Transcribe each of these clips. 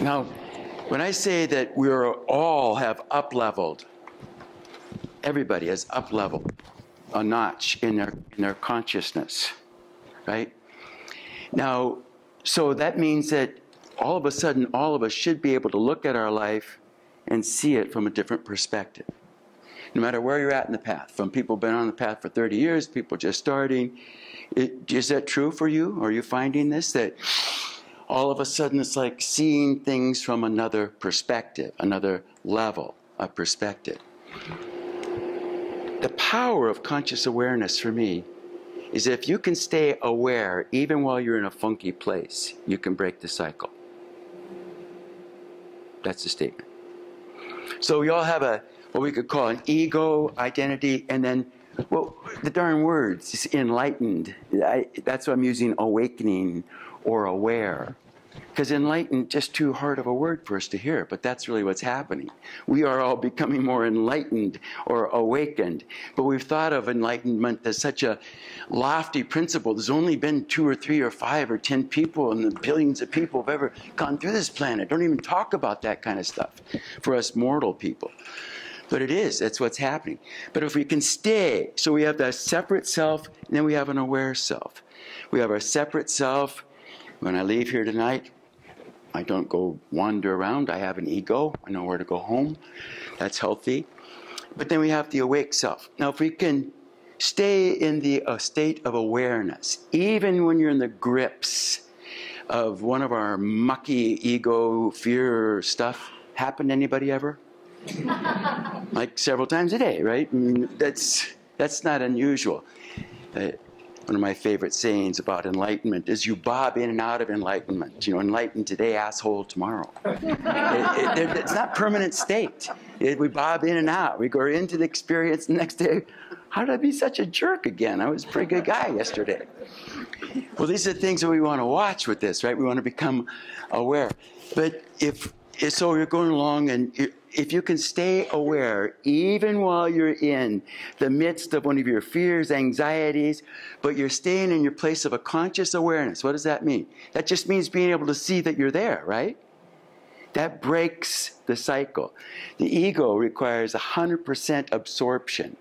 Now, when I say that we all have up-leveled, everybody has up-leveled a notch in their consciousness, right? Now, so that means that all of a sudden, all of us should be able to look at our life and see it from a different perspective. No matter where you're at in the path, from people who've been on the path for 30 years, people just starting. Is that true for you? Are you finding this? That all of a sudden it's like seeing things from another perspective, another level of perspective. The power of conscious awareness for me is if you can stay aware even while you're in a funky place, you can break the cycle. That's the statement. So we all have what we could call an ego, identity, and then, well, the darn words, is enlightened. That's why I'm using awakening or aware. Because enlightened, just too hard of a word for us to hear, but that's really what's happening. We are all becoming more enlightened or awakened, but we've thought of enlightenment as such a lofty principle. There's only been 2 or 3 or 5 or 10 people, and the billions of people have ever gone through this planet. Don't even talk about that kind of stuff for us mortal people. But it is, that's what's happening. But if we can stay, so we have that separate self, and then we have an aware self. We have our separate self. When I leave here tonight, I don't go wander around. I have an ego. I know where to go home. That's healthy. But then we have the awake self. Now, if we can stay in the state of awareness, even when you're in the grips of one of our mucky ego, fear stuff, happened to anybody ever? Like several times a day, right? I mean, that's not unusual. One of my favorite sayings about enlightenment is you bob in and out of enlightenment. You know, enlightened today, asshole tomorrow. It's not permanent state. We bob in and out. We go into the experience the next day. How did I be such a jerk again? I was a pretty good guy yesterday. Well, these are the things that we want to watch with this, right? We want to become aware. But so you're going along, and if you can stay aware, even while you're in the midst of one of your fears, anxieties, but you're staying in your place of a conscious awareness, what does that mean? That just means being able to see that you're there, right? That breaks the cycle. The ego requires 100% absorption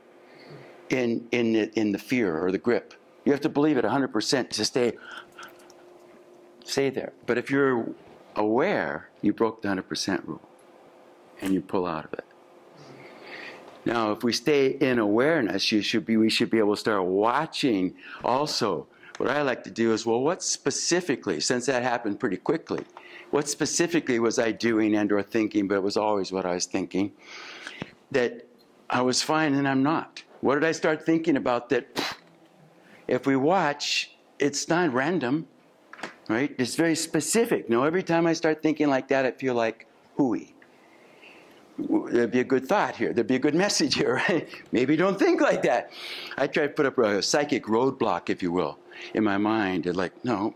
in the fear or the grip. You have to believe it 100% to stay there. But if you're aware, you broke the 100% rule, and you pull out of it. Now, if we stay in awareness, we should be able to start watching also. What I like to do is, well, what specifically, since that happened pretty quickly, what specifically was I doing and or thinking, but it was always what I was thinking, that I was fine and I'm not? What did I start thinking about that? If we watch, it's not random. Right? It's very specific. You know, every time I start thinking like that, I feel like hooey. There'd be a good thought here. There'd be a good message here, right? Maybe don't think like that. I try to put up a psychic roadblock, if you will, in my mind. And like, no.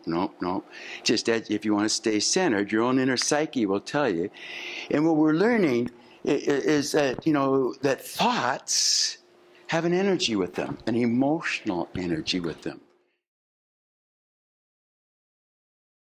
Just that if you want to stay centered, your own inner psyche will tell you. And what we're learning is that, you know, that thoughts have an energy with them, an emotional energy with them.